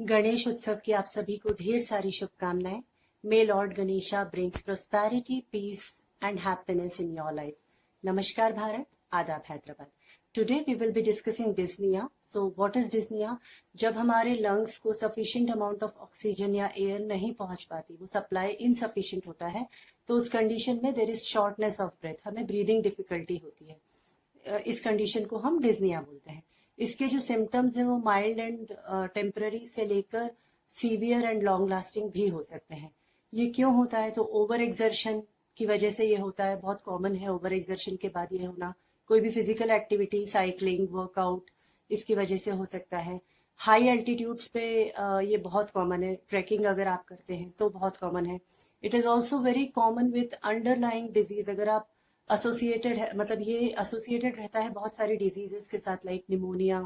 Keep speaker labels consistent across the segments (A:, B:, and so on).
A: गणेश उत्सव की आप सभी को ढेर सारी शुभकामनाएं। May lord Ganesha brings prosperity, peace and happiness in your life. नमस्कार भारत, आदाब Hyderabad. Today we will be discussing dyspnoea. So what is dyspnoea? जब हमारे लंग्स को सफिशिएंट अमाउंट ऑफ ऑक्सीजन या एयर नहीं पहुंच पाती, वो सप्लाई इनसफिशिएंट होता है, तो उस कंडीशन में there is shortness of breath, हमें ब्रीदिंग डिफिकल्टी होती है। इस कंडीशन को हम डिस्निया बोलते हैं। इसके जो सिम्टम्स हैं वो माइल्ड एंड टेम्पररी से लेकर सीवियर एंड लॉन्ग लास्टिंग भी हो सकते हैं। ये क्यों होता है? तो ओवर एक्सर्शन की वजह से ये होता है। बहुत कॉमन है ओवर एक्सर्शन के बाद ये होना। कोई भी फिजिकल एक्टिविटी, साइकिलिंग, वर्कआउट, इसकी वजह से हो सकता है। हाई एल्टीट्यूड्स पे ये बहुत कॉमन है। ट्रैकिंग अगर आप करते हैं तो बहुत कॉमन है। It is also very common with underlying disease. अगर आप एसोसिएटेड है, मतलब ये एसोसिएटेड रहता है बहुत सारी डिजीजेस के साथ, लाइक निमोनिया,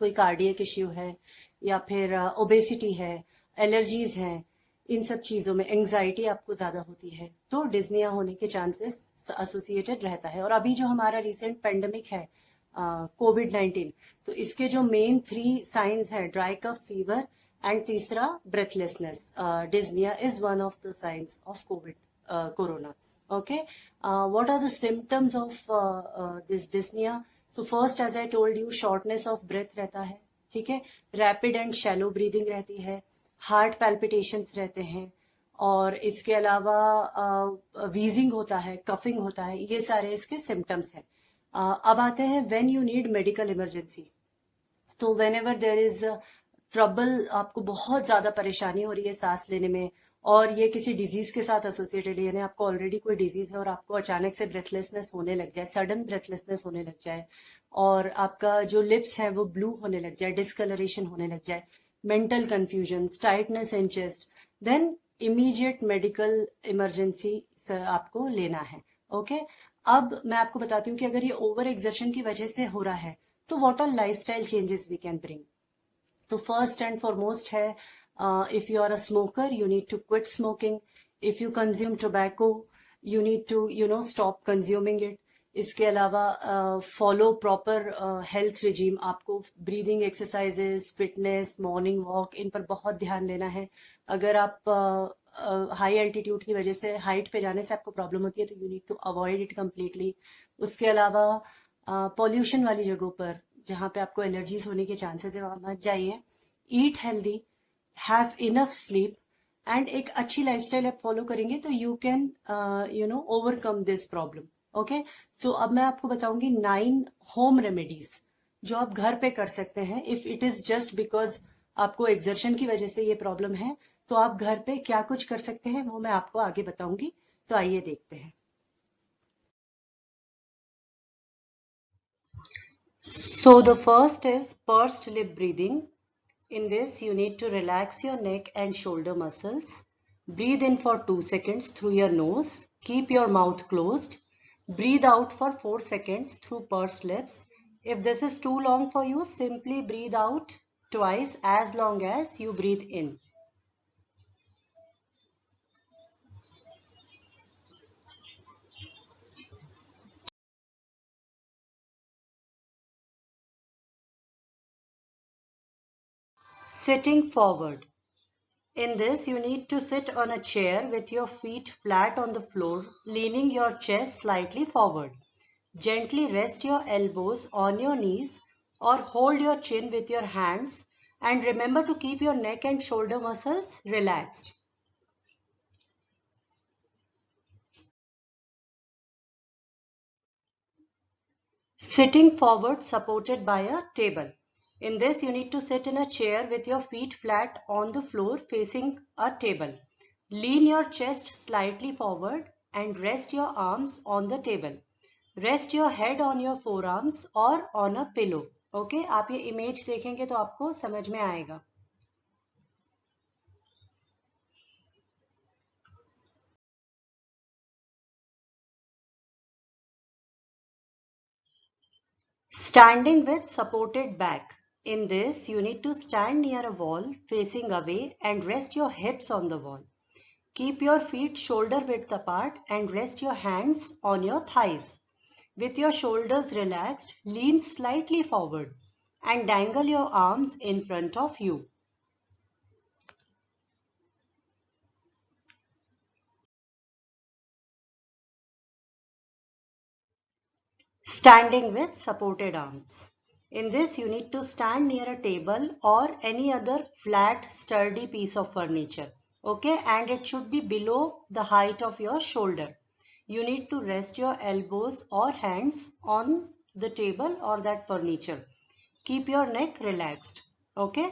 A: कोई कार्डियक इश्यू है, या फिर ओबेसिटी है, एलर्जीज हैं। इन सब चीजों में एंजाइटी आपको ज्यादा होती है तो डिस्निया होने के चांसेस एसोसिएटेड रहता है। और अभी जो हमारा रिसेंट पेंडेमिक है कोविड-19, तो इसके जो मेन 3 साइंस है, ड्राई कफ, फीवर एंड तीसरा breathlessness. Dyspnoea is one of the signs of COVID corona. Okay, what are the symptoms of this dyspnea? So first, as I told you, shortness of breath रहता है, ठीक है, rapid and shallow breathing रहती है, heart palpitations रहते हैं, और इसके अलावा wheezing होता है, coughing होता है। ये सारे इसके symptoms हैं। अब आते हैं when you need medical emergency। तो whenever there is ट्रबल, आपको बहुत ज्यादा परेशानी हो रही है सांस लेने में, और ये किसी डिजीज के साथ एसोसिएटेड है, यानी आपको ऑलरेडी कोई डिजीज है और आपको अचानक से ब्रेथलेसनेस होने लग जाए, सडन ब्रेथलेसनेस होने लग जाए, और आपका जो लिप्स है वो ब्लू होने लग जाए, डिस्कलरेशन होने लग जाए, mental confusion, tightness in chest, then immediate medical emergency आपको लेना है। ओके, अब मैं आपको बताती हूँ कि अगर ये ओवर एक्सर्शन की वजह से हो रहा है तो what are lifestyle changes we can bring. तो फर्स्ट एंड फॉरमोस्ट है, if you are a smoker, you need to quit smoking. If you consume tobacco, you need to stop consuming it. इसके अलावा फॉलो प्रॉपर हेल्थ रिजीम। आपको breathing exercises, fitness, morning walk, इन पर बहुत ध्यान देना है। अगर आप हाई एल्टीट्यूड की वजह से, हाइट पे जाने से आपको प्रॉब्लम होती है, तो you need to avoid it completely. उसके अलावा पॉल्यूशन वाली जगहों पर जहाँ पे आपको एलर्जीज होने के चांसेस है, वहां मत जाइए। Eat healthy, have enough sleep, and एक अच्छी लाइफस्टाइल आप फॉलो करेंगे तो you can overcome this problem. Okay, so अब मैं आपको बताऊंगी 9 होम रेमेडीज जो आप घर पे कर सकते हैं। If it is just because आपको एक्सर्शन की वजह से ये प्रॉब्लम है, तो आप घर पे क्या कुछ कर सकते हैं वो मैं आपको आगे बताऊंगी। तो आइए देखते हैं। So the first is pursed lip breathing. In this, you need to relax your neck and shoulder muscles. Breathe in for 2 seconds through your nose. Keep your mouth closed. Breathe out for 4 seconds through pursed lips. If this is too long for you, simply breathe out twice as long as you breathe in. Sitting forward. In this, you need to sit on a chair with your feet flat on the floor, leaning your chest slightly forward. Gently rest your elbows on your knees or hold your chin with your hands, and remember to keep your neck and shoulder muscles relaxed. Sitting forward supported by a table. In this, you need to sit in a chair with your feet flat on the floor facing a table. Lean your chest slightly forward and rest your arms on the table. Rest your head on your forearms or on a pillow. Okay, आप ये image देखेंगे तो आपको समझ में आएगा। Standing with supported back. In this, you need to stand near a wall facing away and rest your hips on the wall. Keep your feet shoulder width apart and rest your hands on your thighs. With your shoulders relaxed, lean slightly forward and dangle your arms in front of you. Standing with supported arms. In this, you need to stand near a table or any other flat, sturdy piece of furniture. Okay, and it should be below the height of your shoulder. You need to rest your elbows or hands on the table or that furniture. Keep your neck relaxed. Okay.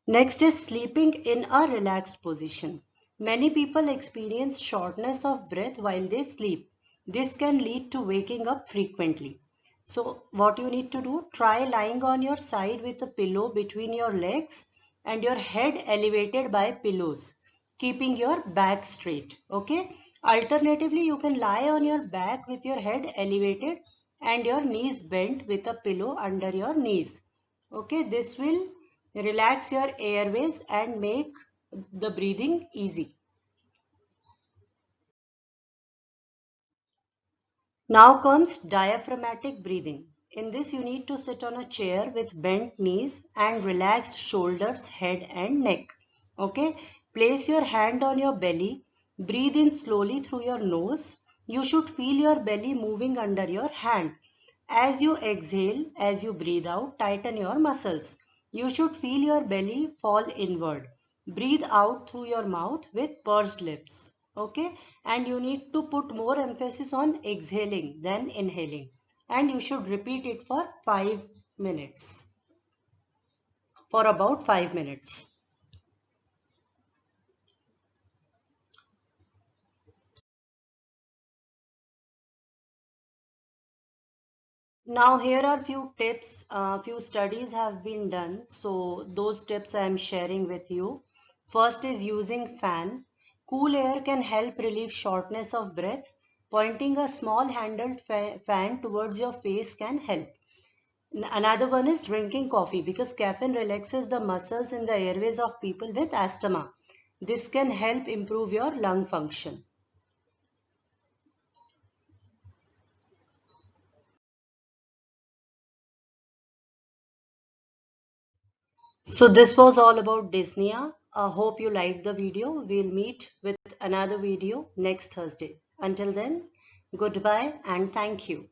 A: Next is sleeping in a relaxed position. Many people experience shortness of breath while they sleep. This can lead to waking up frequently. So what you need to do, try lying on your side with a pillow between your legs and your head elevated by pillows, keeping your back straight. Okay. Alternatively, you can lie on your back with your head elevated and your knees bent with a pillow under your knees. Okay, this will relax your airways and make the breathing easy. Now comes diaphragmatic breathing. In this, you need to sit on a chair with bent knees and relaxed shoulders, head and neck. Okay, place your hand on your belly. Breathe in slowly through your nose. You should feel your belly moving under your hand. As you exhale, as you breathe out, tighten your muscles. You should feel your belly fall inward. Breathe out through your mouth with pursed lips. Okay, and you need to put more emphasis on exhaling than inhaling. And you should repeat it for 5 minutes. For about 5 minutes. Now here are few tips, few studies have been done. So those tips I am sharing with you. First is using fan. Cool air can help relieve shortness of breath. Pointing a small handled fan towards your face can help. Another one is drinking coffee because caffeine relaxes the muscles in the airways of people with asthma. This can help improve your lung function. So this was all about dyspnea. I hope you liked the video. We'll meet with another video next Thursday. Until then, goodbye and thank you.